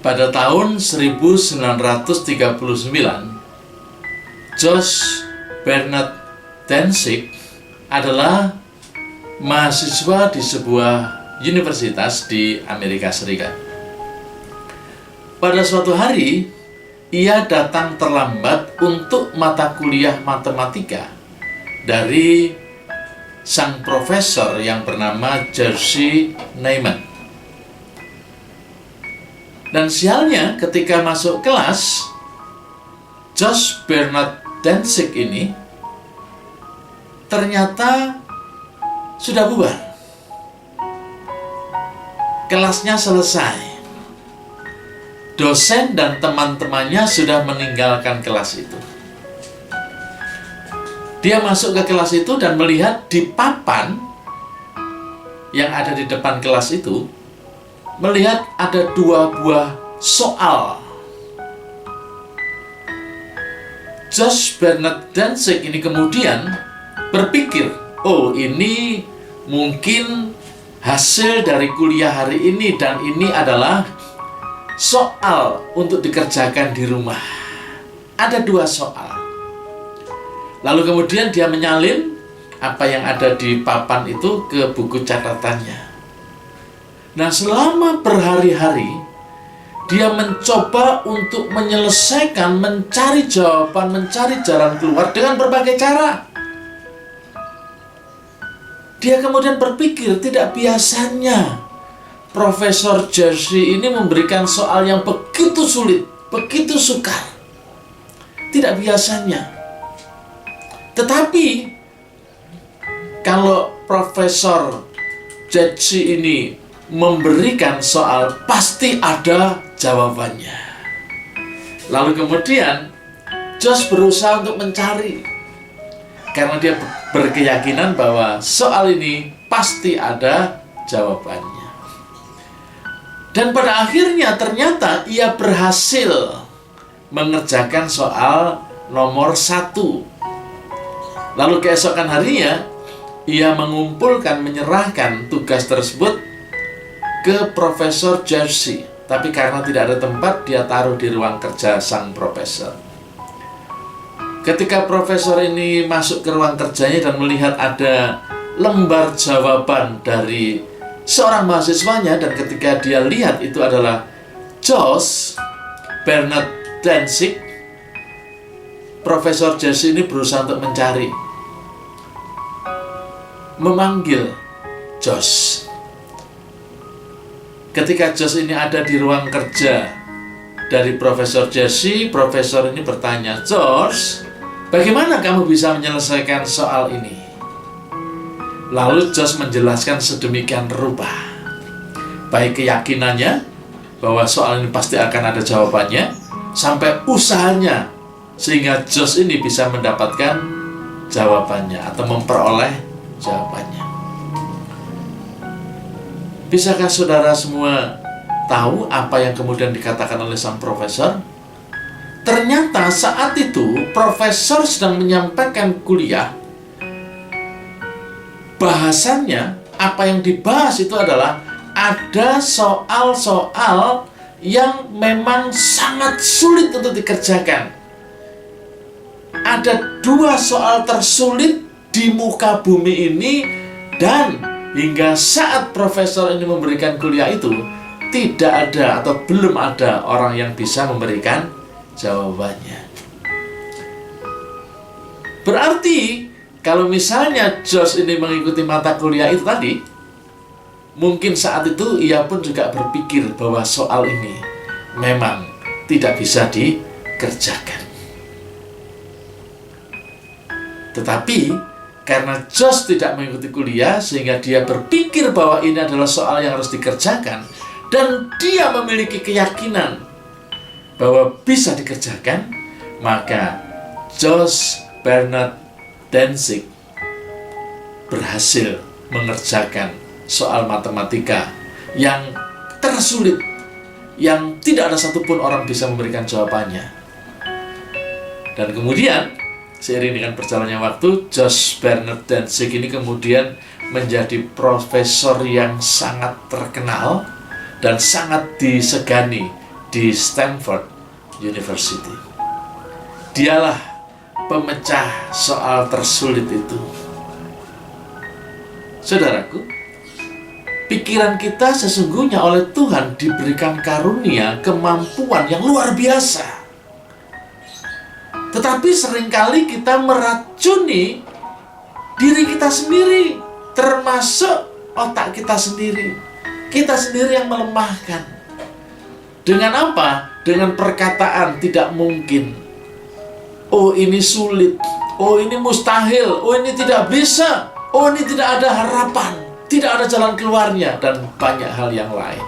Pada tahun 1939, Josh Bernard Danzig adalah mahasiswa di sebuah universitas di Amerika Serikat. Pada suatu hari, ia datang terlambat untuk mata kuliah matematika dari sang profesor yang bernama Jerzy Neyman. Dan sialnya ketika masuk kelas, Josh Bernard Danzig ini ternyata sudah bubar. Kelasnya selesai. Dosen dan teman-temannya sudah meninggalkan kelas itu. Dia masuk ke kelas itu dan melihat di papan yang ada di depan kelas itu, melihat ada 2 buah soal. Josh Bernard Danzig ini kemudian berpikir, oh ini mungkin hasil dari kuliah hari ini dan ini adalah soal untuk dikerjakan di rumah. Ada 2 soal. Lalu kemudian dia menyalin apa yang ada di papan itu ke buku catatannya. Nah, selama berhari-hari dia mencoba untuk menyelesaikan, mencari jawaban, mencari jalan keluar dengan berbagai cara. Dia kemudian berpikir, tidak biasanya Profesor Jerzy ini memberikan soal yang begitu sulit, begitu sukar. Tidak biasanya. Tetapi kalau Profesor Jerzy ini memberikan soal, pasti ada jawabannya. Lalu kemudian Josh berusaha untuk mencari, karena dia berkeyakinan bahwa soal ini pasti ada jawabannya. Dan pada akhirnya ternyata ia berhasil mengerjakan soal nomor 1. Lalu keesokan harinya ia mengumpulkan, menyerahkan tugas tersebut ke Profesor Jerzy, tapi karena tidak ada tempat, dia taruh di ruang kerja sang profesor. Ketika profesor ini masuk ke ruang kerjanya dan melihat ada lembar jawaban dari seorang mahasiswanya, dan ketika dia lihat itu adalah Josh Bernard Danzig, Profesor Jerzy ini berusaha untuk mencari, memanggil Josh. Ketika Josh ini ada di ruang kerja dari Profesor Jerzy, profesor ini bertanya, Josh, bagaimana kamu bisa menyelesaikan soal ini? Lalu Josh menjelaskan sedemikian rupa, baik keyakinannya bahwa soal ini pasti akan ada jawabannya, sampai usahanya sehingga Josh ini bisa mendapatkan jawabannya atau memperoleh jawabannya. Bisakah saudara semua tahu apa yang kemudian dikatakan oleh sang profesor? Ternyata saat itu profesor sedang menyampaikan kuliah. Bahasannya, apa yang dibahas itu adalah ada soal-soal yang memang sangat sulit untuk dikerjakan. Ada 2 soal tersulit di muka bumi ini, dan hingga saat profesor ini memberikan kuliah itu, tidak ada atau belum ada orang yang bisa memberikan jawabannya. Berarti kalau misalnya Josh ini mengikuti mata kuliah itu tadi, mungkin saat itu ia pun juga berpikir bahwa soal ini memang tidak bisa dikerjakan. Tetapi karena Josh tidak mengikuti kuliah, sehingga dia berpikir bahwa ini adalah soal yang harus dikerjakan, dan dia memiliki keyakinan bahwa bisa dikerjakan, maka Josh Bernard Danzig berhasil mengerjakan soal matematika yang tersulit, yang tidak ada satupun orang bisa memberikan jawabannya. Dan kemudian seiring dengan berjalannya waktu, Josh Bernard Danzig ini kemudian menjadi profesor yang sangat terkenal dan sangat disegani di Stanford University. Dialah pemecah soal tersulit itu. Saudaraku, pikiran kita sesungguhnya oleh Tuhan diberikan karunia kemampuan yang luar biasa. Tetapi seringkali kita meracuni diri kita sendiri, termasuk otak kita sendiri. Kita sendiri yang melemahkan. Dengan apa? Dengan perkataan tidak mungkin. Oh, ini sulit. Oh, ini mustahil. Oh, ini tidak bisa. Oh, ini tidak ada harapan. Tidak ada jalan keluarnya. Dan banyak hal yang lain.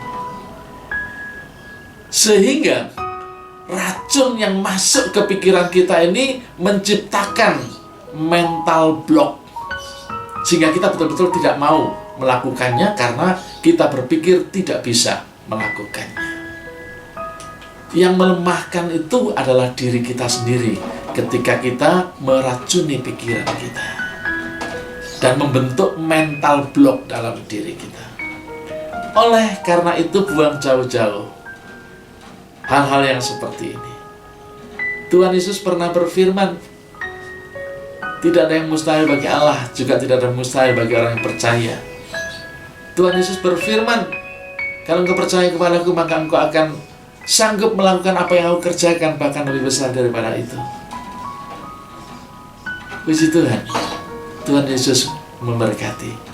Sehingga racun yang masuk ke pikiran kita ini menciptakan mental block. Sehingga kita betul-betul tidak mau melakukannya karena kita berpikir tidak bisa melakukannya. Yang melemahkan itu adalah diri kita sendiri ketika kita meracuni pikiran kita dan membentuk mental block dalam diri kita. Oleh karena itu, buang jauh-jauh hal-hal yang seperti ini. Tuhan Yesus pernah berfirman, tidak ada yang mustahil bagi Allah, juga tidak ada yang mustahil bagi orang yang percaya. Tuhan Yesus berfirman, kalau engkau percaya kepadaku, maka engkau akan sanggup melakukan apa yang aku kerjakan, bahkan lebih besar daripada itu. Puji Tuhan. Tuhan Yesus memberkati.